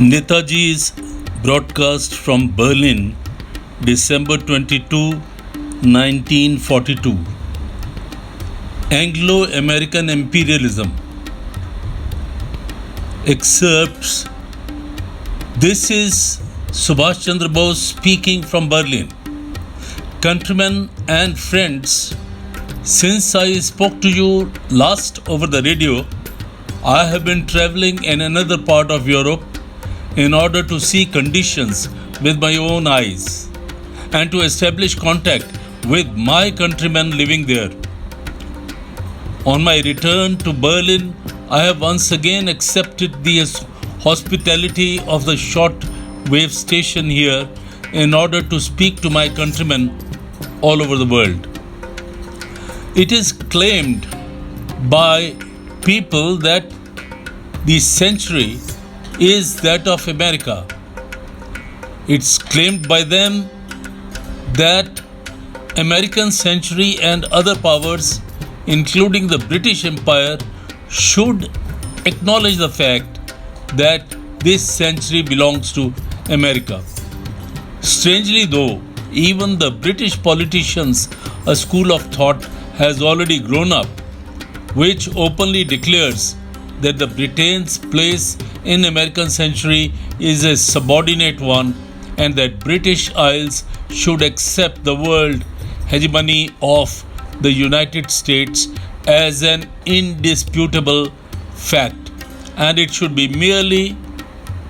Netaji's broadcast from Berlin, December 22, 1942. Anglo-American Imperialism. Excerpts. This is Subhash Chandra Bose speaking from Berlin. Countrymen and friends, since I spoke to you last over the radio, I have been traveling in another part of Europe in order to see conditions with my own eyes and to establish contact with my countrymen living there. On my return to Berlin, I have once again accepted the hospitality of the short wave station here in order to speak to my countrymen all over the world. It is claimed by people that the century is that of America. It's claimed by them that American century and other powers, including the British Empire, should acknowledge the fact that this century belongs to America. Strangely though, even the British politicians, a school of thought has already grown up, which openly declares that the Britain's place in American century is a subordinate one and that British Isles should accept the world hegemony of the United States as an indisputable fact, and it should be merely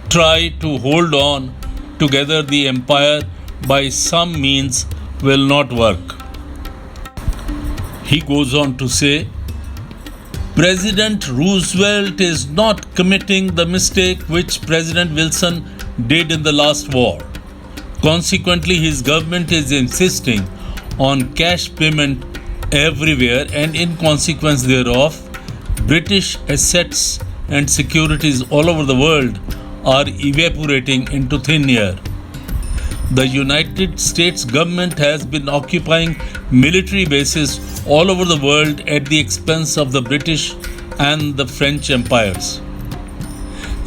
try to hold on together. The empire by some means will not work. He goes on to say, President Roosevelt is not committing the mistake which President Wilson did in the last war. Consequently, his government is insisting on cash payment everywhere, and in consequence thereof, British assets and securities all over the world are evaporating into thin air. The United States government has been occupying military bases all over the world at the expense of the British and the French empires.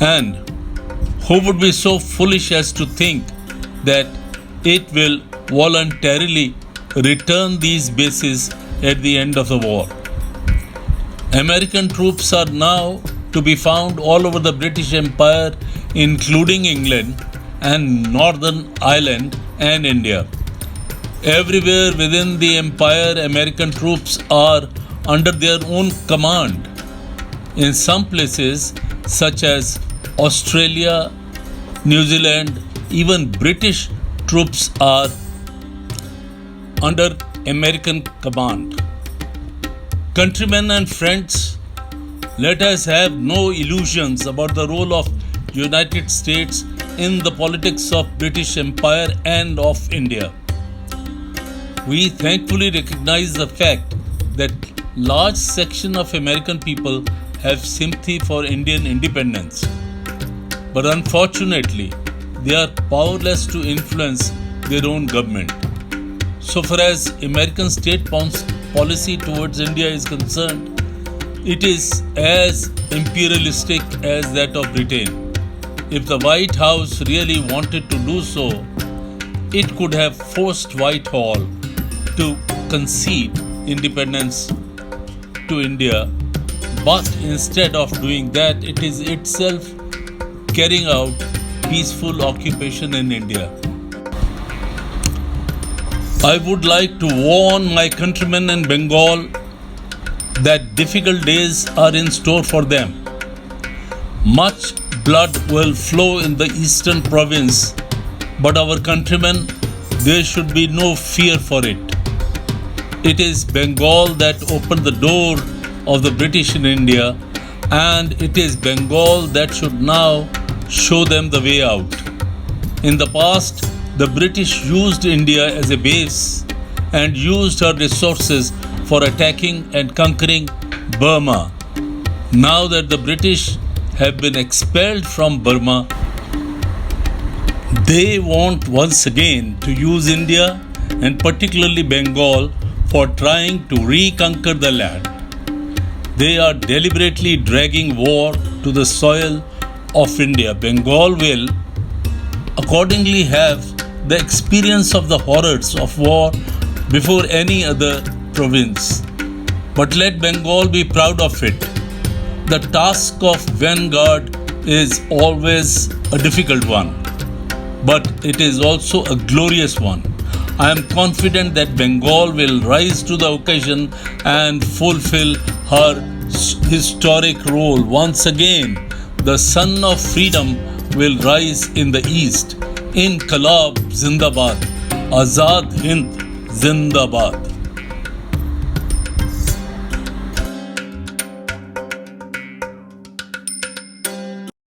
And who would be so foolish as to think that it will voluntarily return these bases at the end of the war? American troops are now to be found all over the British Empire, including England and Northern Ireland and India. Everywhere within the empire, American troops are under their own command. In some places, such as Australia, New Zealand, even British troops are under American command. Countrymen and friends, let us have no illusions about the role of United States in the politics of British Empire and of India. We thankfully recognize the fact that large section of American people have sympathy for Indian independence. But unfortunately, they are powerless to influence their own government. So far as American state policy towards India is concerned, it is as imperialistic as that of Britain. If the White House really wanted to do so, it could have forced Whitehall to concede independence to India, but instead of doing that, it is itself carrying out peaceful occupation in India. I would like to warn my countrymen in Bengal that difficult days are in store for them. Much blood will flow in the eastern province, but our countrymen, there should be no fear for it. It is Bengal that opened the door of the British in India, and it is Bengal that should now show them the way out. In the past, the British used India as a base and used her resources for attacking and conquering Burma. Now that the British have been expelled from Burma, they want once again to use India and particularly Bengal for trying to reconquer the land. They are deliberately dragging war to the soil of India. Bengal will accordingly have the experience of the horrors of war before any other province. But let Bengal be proud of it. The task of vanguard is always a difficult one, but it is also a glorious one. I am confident that Bengal will rise to the occasion and fulfill her historic role. Once again, the sun of freedom will rise in the east. Inqilab Zindabad, Azad Hind Zindabad.